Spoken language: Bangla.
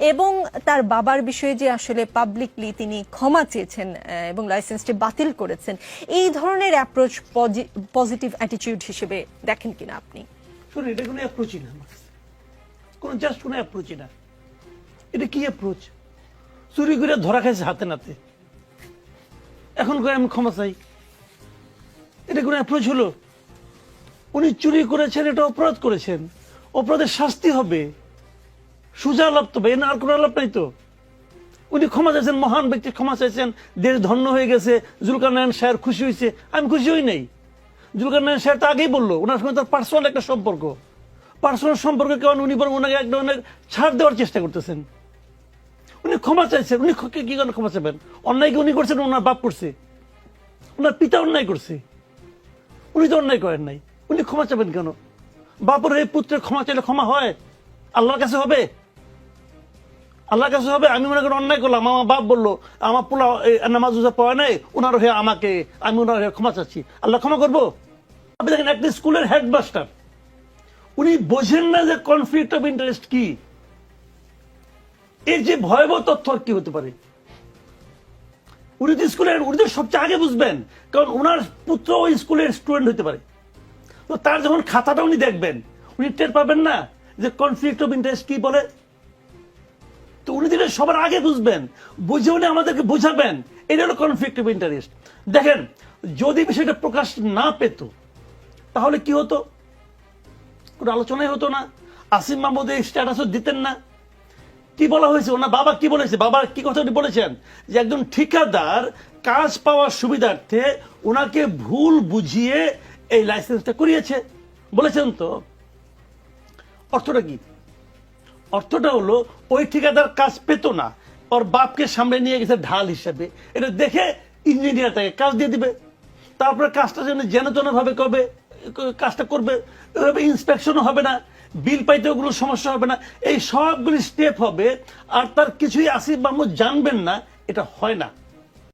এবং তার বাবার বিষয়ে যে আসলে পাবলিকলি তিনি ক্ষমা চেয়েছেন এবং লাইসেন্সটি বাতিল করেছেন, এই ধরনের অ্যাপ্রোচ পজিটিভ অ্যাটিটিউড হিসেবে দেখেন কিনা আপনি? শুনুন, এটা কোনো অ্যাপ্রোচই না, কোনো জাস্ট কোনো অ্যাপ্রোচই না। এটা কি অ্যাপ্রোচ? চুরি করে ধরা খাইছে হাতে নাতে, এখন করে আমি ক্ষমা চাই, এটা কোনো অ্যাপ্রোচ হলো? উনি চুরি করেছেন, এটা অপরাধ করেছেন, অপরাধের শাস্তি হবে, সুজা লাভ তো হবে, আর কোনো লাভ নাই তো। উনি ক্ষমা চাইছেন, মহান ব্যক্তি ক্ষমা চাইছেন, দেশ ধন্য হয়ে গেছে, জুলকারনাইন সাহেব খুশি হয়েছে, আমি খুশি হই নাই। জুলকারনাইন সাহেব তো আগেই বললো ওনার সঙ্গে তার পার্সোনাল একটা সম্পর্ক, পার্সোনাল সম্পর্কে কেমন উনি বরং ওনাকে এক ধরনের ছাড় দেওয়ার চেষ্টা করতেছেন। উনি ক্ষমা চাইছেন, উনি কি কারণে ক্ষমা চাইবেন? অন্যায় কি উনি করছেন? ওনার বাপ করছে, ওনার পিতা অন্যায় করছে, উনি তো অন্যায় করেন নাই, উনি ক্ষমা চাইবেন কেন? বাপের হয়ে পুত্রের ক্ষমা চাইলে ক্ষমা হয়? আল্লাহর কাছে হবে? আল্লাহর কাছে হবে? আমি মনে করি অন্যায় করলাম, আমার বাপ বললো আমার পোলা নামাজ পড়ে নাই, ওনার হয়ে আমাকে, আমি ওনার হয়ে ক্ষমা চাচ্ছি, আল্লাহ ক্ষমা করবো? আপনি দেখেন একটা স্কুলের হেডমাস্টার, উনি বোঝেন না যে কনফ্লিক্ট অফ ইন্টারেস্ট কি, এর যে ভয়াবহ তথ্য কি হতে পারে। উনি তো স্কুলের, উনি তো সবচেয়ে আগে বুঝবেন, কারণ ওনার পুত্র ওই স্কুলের স্টুডেন্ট হতে পারে। তো তার যখন খাতাটা উনি দেখবেন, উনি টের পাবেন না যে কনফ্লিক্ট অফ ইন্টারেস্ট কি বলে? তো উনি দিলে সবার আগে বুঝবেন, বুঝে উনি আমাদেরকে বোঝাবেন এটা হলো কনফ্লিক্ট অফ ইন্টারেস্ট। দেখেন, যদি বিষয়টা প্রকাশ না পেত তাহলে কি হতো? কোনো আলোচনাই হতো না, আসিফ মাহমুদ এই স্ট্যাটাসও দিতেন না। কি বলা হয়েছে? ওনার বাবা কি বলেছে? বাবা কি কথা বলেছেন যে একজন ঠিকাদার কাজ পাওয়ার সুবিধার্থে ওনাকে ভুল বুঝিয়ে এই লাইসেন্সটা করিয়েছে, বলেছেন তো। অর্থটা কি? অর্থটা হলো ওই ঠিকাদার কাজ পেত না, ওর বাপকে সামনে নিয়ে গেছে ঢাল হিসেবে, এটা দেখে ইঞ্জিনিয়ার তাকে কাজ দিয়ে দিবে, তারপরে কাজটা যেন তেন ভাবে করবে, কাজটা করবে, ইন্সপেকশনও হবে না, বিল পাইতেও কোনো সমস্যা হবে না, এই সবগুলি স্টেপ হবে, আর তার কিছুই আসিফ মাহমুদ জানবেন না, এটা হয় না।